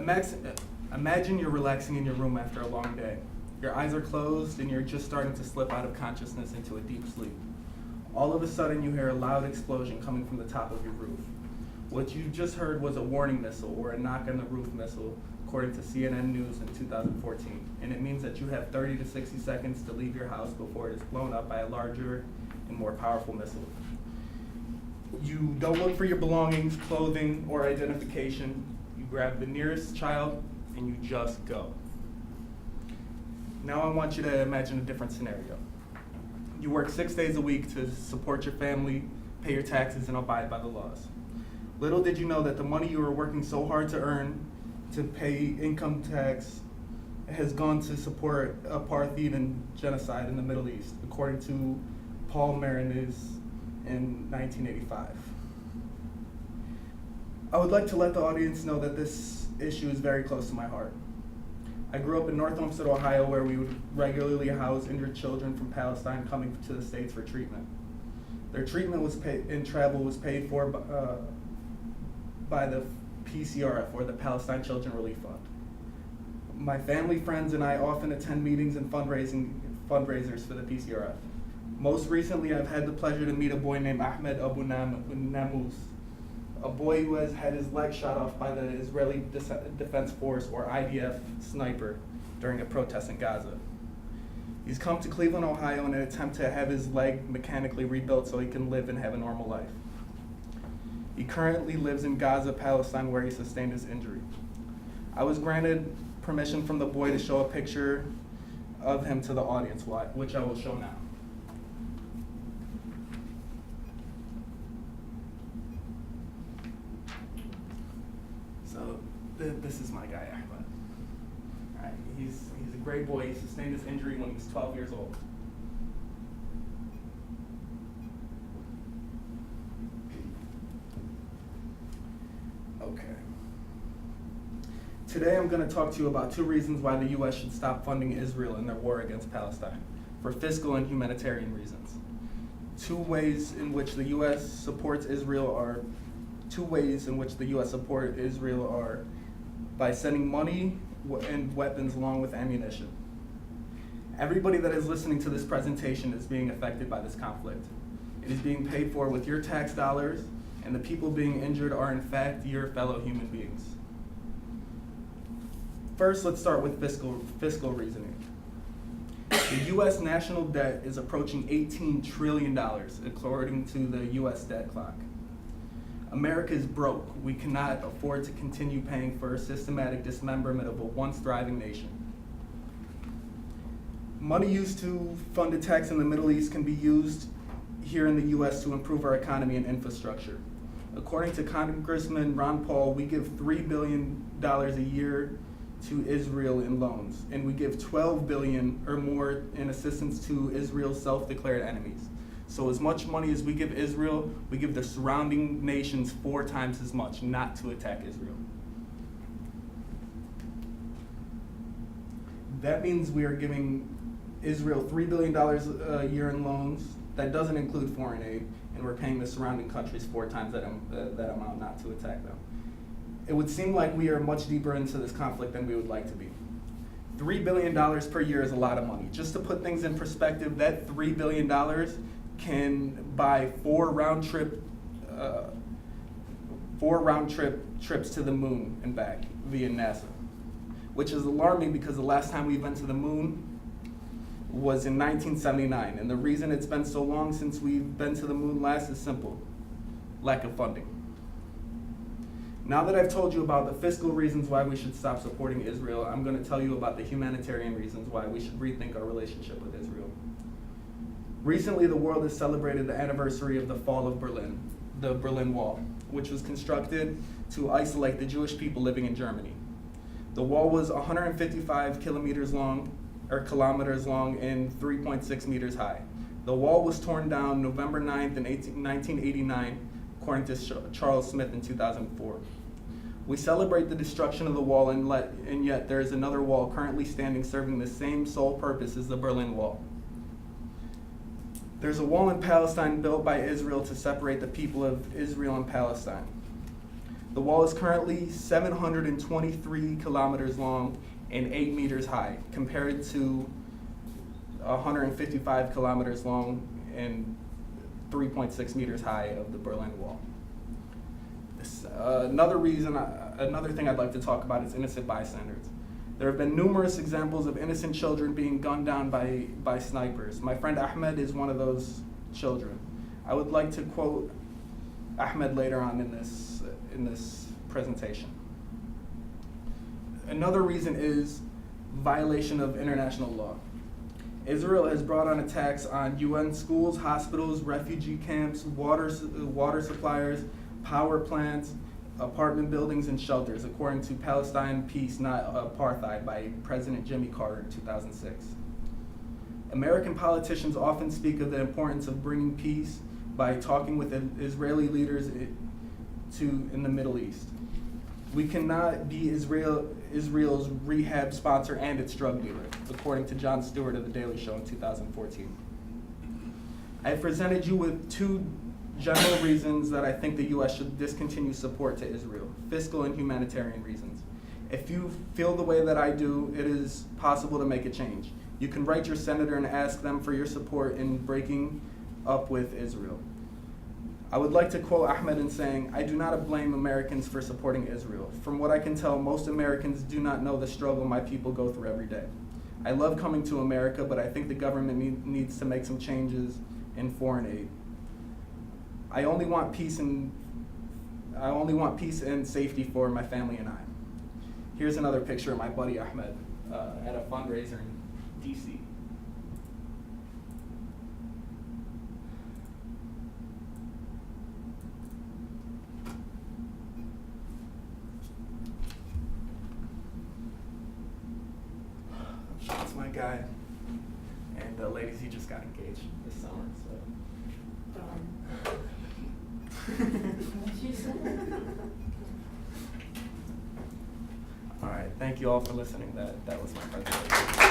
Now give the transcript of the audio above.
Imagine you're relaxing in your room after a long day. Your eyes are closed and you're just starting to slip out of consciousness into a deep sleep. All of a sudden you hear a loud explosion coming from the top of your roof. What you just heard was a warning missile or a knock on the roof missile, according to CNN News in 2014. And it means that you have 30 to 60 seconds to leave your house before it is blown up by a larger and more powerful missile. You don't look for your belongings, clothing, or identification. You grab the nearest child and you just go. Now I want you to imagine a different scenario. You work 6 days a week to support your family, pay your taxes, and abide by the laws. Little did you know that the money you were working so hard to earn to pay income tax has gone to support apartheid and genocide in the Middle East, according to Paul Marinis in 1985. I would like to let the audience know that this issue is very close to my heart. I grew up in North Olmsted, Ohio, where we would regularly house injured children from Palestine coming to the States for treatment. Their treatment was paid, and travel was paid for by the PCRF, or the Palestine Children Relief Fund. My family, friends, and I often attend meetings and fundraisers for the PCRF. Most recently, I've had the pleasure to meet a boy named Ahmed Abu Namuz, a boy who has had his leg shot off by the Israeli Defense Force, or IDF, sniper during a protest in Gaza. He's come to Cleveland, Ohio in an attempt to have his leg mechanically rebuilt so he can live and have a normal life. He currently lives in Gaza, Palestine, where he sustained his injury. I was granted permission from the boy to show a picture of him to the audience, which I will show now. So this is my guy, Ahmed. All right, he's a great boy. He sustained his injury when he was 12 years old. Okay. Today I'm going to talk to you about 2 reasons why the U.S. should stop funding Israel in their war against Palestine, for fiscal and humanitarian reasons. 2 ways in which the U.S. supports Israel are by sending money and weapons along with ammunition. Everybody that is listening to this presentation is being affected by this conflict. It is being paid for with your tax dollars, and the people being injured are in fact your fellow human beings. First, let's start with fiscal reasoning. The U.S. national debt is approaching $18 trillion, according to the U.S. debt clock. America is broke. We cannot afford to continue paying for a systematic dismemberment of a once thriving nation. Money used to fund attacks in the Middle East can be used here in the U.S. to improve our economy and infrastructure. According to Congressman Ron Paul, we give $3 billion a year to Israel in loans, and we give $12 billion or more in assistance to Israel's self-declared enemies. So as much money as we give Israel, we give the surrounding nations 4 times as much not to attack Israel. That means we are giving Israel $3 billion a year in loans. That doesn't include foreign aid, and we're paying the surrounding countries 4 times that amount not to attack them. It would seem like we are much deeper into this conflict than we would like to be. $3 billion per year is a lot of money. Just to put things in perspective, that $3 billion can buy 4 round trip trips to the moon and back via NASA, which is alarming because the last time we went to the moon was in 1979, and the reason it's been so long since we've been to the moon last is simple: lack of funding. Now that I've told you about the fiscal reasons why we should stop supporting Israel, I'm going to tell you about the humanitarian reasons why we should rethink our relationship with Israel. Recently, the world has celebrated the anniversary of the fall of Berlin, the Berlin Wall, which was constructed to isolate the Jewish people living in Germany. The wall was 155 kilometers long and 3.6 meters high. The wall was torn down November 9th in 1989, according to Charles Smith in 2004. We celebrate the destruction of the wall, and yet there is another wall currently standing serving the same sole purpose as the Berlin Wall. There's a wall in Palestine built by Israel to separate the people of Israel and Palestine. The wall is currently 723 kilometers long and 8 meters high, compared to 155 kilometers long and 3.6 meters high of the Berlin Wall. Another thing I'd like to talk about is innocent bystanders. There have been numerous examples of innocent children being gunned down by snipers. My friend Ahmed is one of those children. I would like to quote Ahmed later on in this presentation. Another reason is violation of international law. Israel has brought on attacks on UN schools, hospitals, refugee camps, water suppliers, power plants, apartment buildings, and shelters, according to Palestine Peace, Not Apartheid by President Jimmy Carter in 2006. American politicians often speak of the importance of bringing peace by talking with Israeli leaders in the Middle East. We cannot be Israel's rehab sponsor and its drug dealer, according to Jon Stewart of The Daily Show in 2014. I have presented you with two general reasons that I think the U.S. should discontinue support to Israel: fiscal and humanitarian reasons. If you feel the way that I do, it is possible to make a change. You can write your senator and ask them for your support in breaking up with Israel. I would like to quote Ahmed in saying, "I do not blame Americans for supporting Israel. From what I can tell, most Americans do not know the struggle my people go through every day. I love coming to America, but I think the government needs to make some changes in foreign aid. I only want peace and safety for my family and I." Here's another picture of my buddy Ahmed at a fundraiser in DC. That's my guy. And ladies, he just got engaged this summer, so. All right, thank you all for listening. That was my presentation.